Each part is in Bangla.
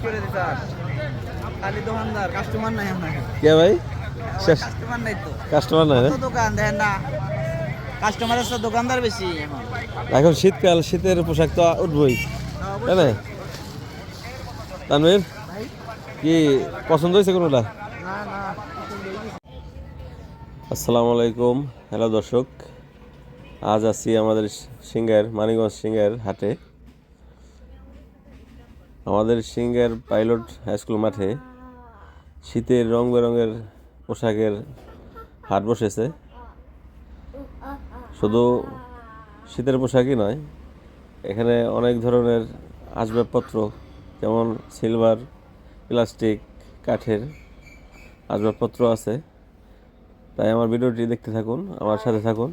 করে দিছে খালি দোকানদার কাস্টমার নাই আপনার কে ভাই কাস্টমার নাই তো কাস্টমার নাই কত দোকান দেখেন না কাস্টমারের সাথে দোকানদার বেশি এখন শীতকাল শীতের পোশাক তো উঠবই তাই না তানভীর কি পছন্দ হয়েছে কোনোটা? আসসালামু আলাইকুম, হ্যালো দর্শক। আজ আছি আমাদের সিঙ্গার মানিকগঞ্জ সিঙ্গার হাটে। আমাদের সিঙ্গার পাইলট হাই স্কুল মাঠে শীতের রং বেরঙের পোশাকের হাট বসেছে। শুধু শীতের পোশাকই নয়, এখানে অনেক ধরনের আসবাবপত্র যেমন সিলভার, প্লাস্টিক, কাঠের আসবাবপত্র আছে। তাই আমার ভিডিওটি দেখতে থাকুন, আমার সাথে থাকুন।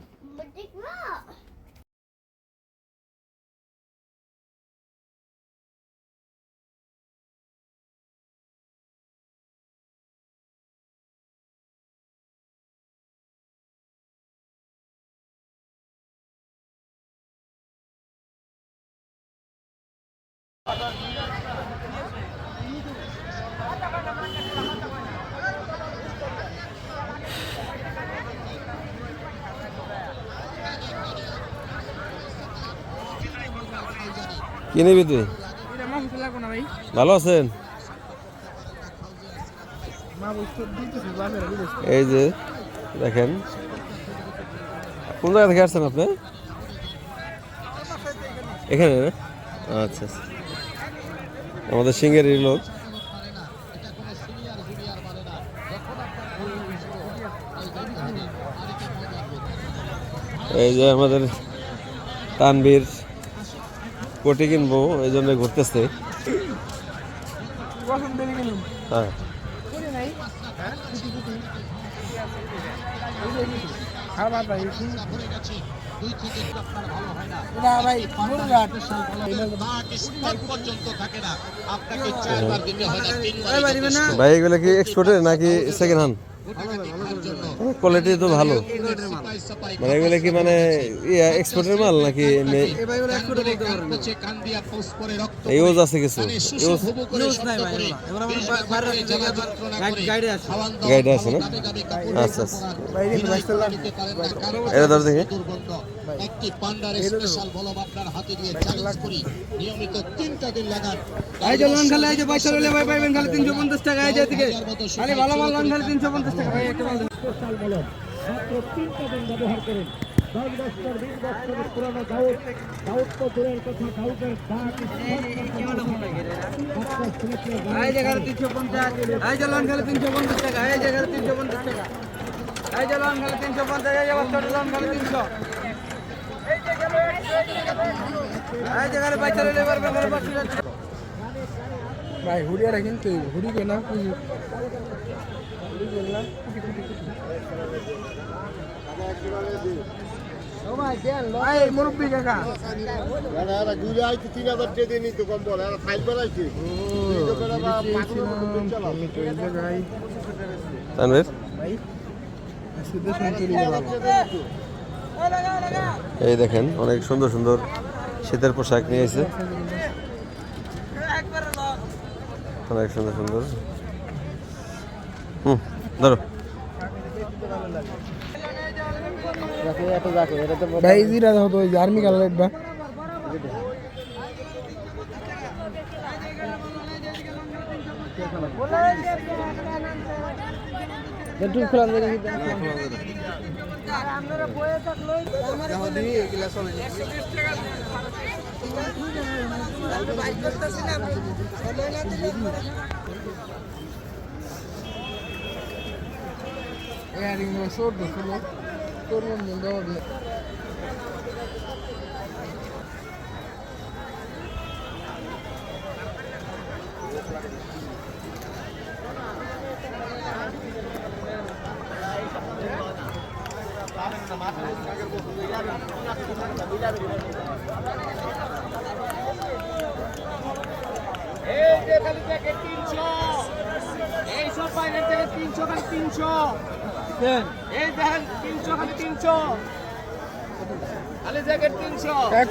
কি নিবি তুই? ভালো আছেন? এই যে দেখেন, কোন জায়গা থেকে আসছেন আপনি? এখানে না? আচ্ছা, আমাদের সিঙ্গেরই লোক। এই যে আমাদের তানভীর কোটি কিনবো, এই জন্য ঘুরতেছে। হ্যাঁ, ভাই এগুলো কি এক্সপোর্টের নাকি সেকেন্ড হ্যান্ড? কোয়ালিটি তো ভালো, মানে এগুলো কি মানে এক্সপোর্টের মাল নাকি ইউজ আছে? কিছু গাইড আছে না? আচ্ছা আচ্ছা, এটা ধর দেখি। একটি পান্ডার স্পেশাল বলব আপনার হাতে দিয়ে চ্যালেঞ্জ করি, নিয়মিত 3টা দিন লাগান। এই যে লন খালে, এই যে 22 হলে ভাই পাইবেন খালি 350 টাকা। এই যে দিকে খালি ভালো মাল লন খালি 350 টাকা ভাই। একটা মাল স্পেশাল বলব মাত্র 3টা দিন ব্যবহার করেন। 10 বছর 20 বছর পুরনো দাউদ তো দূরের কথা, দাউদের দাগ এই যে খালি 350। এই যে লন খালি 350 টাকা। এই যে খালি 350 টাকা। এই যে লন খালি 350। এই যে বছর লন খালি 300। এই যে খালি 22 হলে পারবেন খালি 500 টাকা ভাই। হুড়িয়ারা কিন্তু হুড়ি কে না হুড়ি না ও ভাই দেন ভাই মুরব্বি কাকা এরা গুলি আইতে 3000 টাকা দিয়ে নিতে কম বলে, এরা ফাইল বানাইছে। তানভীর ভাই সুদে শুনতেলি এই দেখেন, অনেক সুন্দর সুন্দর শীতের পোশাক নিয়ে এসেছে, অনেক সুন্দর সুন্দর। ধরো ভাই জিরা দাও তো, আর্মি কালার লাগবে।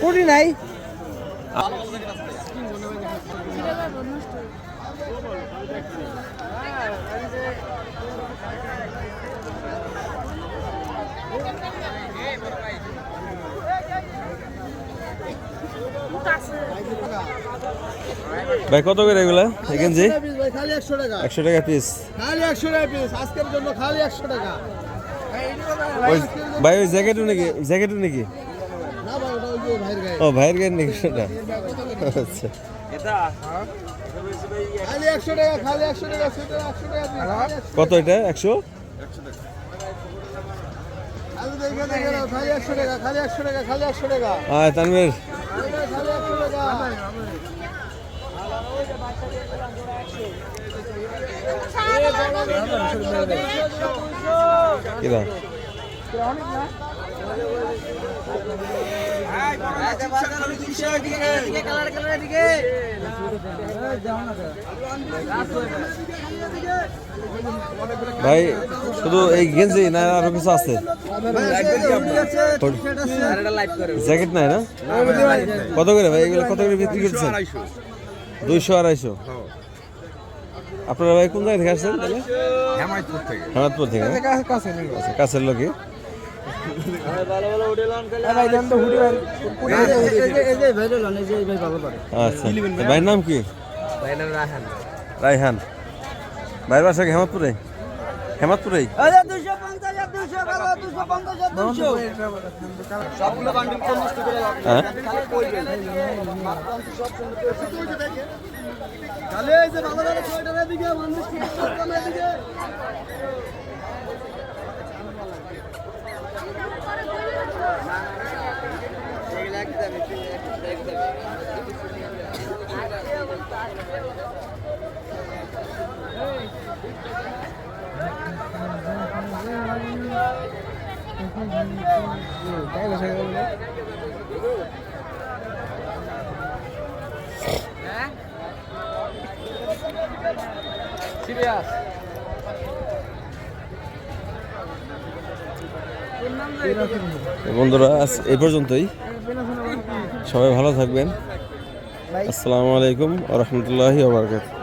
কোটি নাই ভাই কত করে এগুলা এখান যে খালি 100 টাকা 100 টাকা পিস খালি 100 টাকা পিস আজকের জন্য খালি 100 টাকা ভাই ওই জ্যাকেটও নাকি না ভাই ওটা ওই যে ভাইয়ের গায়ে ও ভাইয়ের গায়ে নাকি সেটা আচ্ছা খালি 100 টাকা খালি 100 টাকা সেটা 100 টাকা পিস কত এটা 100 আলু দেখে দেখে নাও, খালি 100 টাকা খালি 100 টাকা খালি 100 টাকা তানভীর খালি 100 টাকা কিরা ভাই শুধু এই গেঞ্জি না আরো কিছু আছে জ্যাকেট নাই না কত করে ভাই এগুলো কত করে বিক্রি করছেন 200 250 আপনারা ভাই কোন জায়গা থেকে আসছেন তাহলে হেমায়তপুর থেকে কাছের লোকে আচ্ছা ভাইয়ের নাম কি রায়হান ভাইয়ের বাসা কি হেমায়তপুরেই হ্যাঁ বন্ধুরা আজ এই পর্যন্তই সবাই ভালো থাকবেন আসসালামু আলাইকুম ওয়া রাহমাতুল্লাহি ওয়া বারাকাতুহু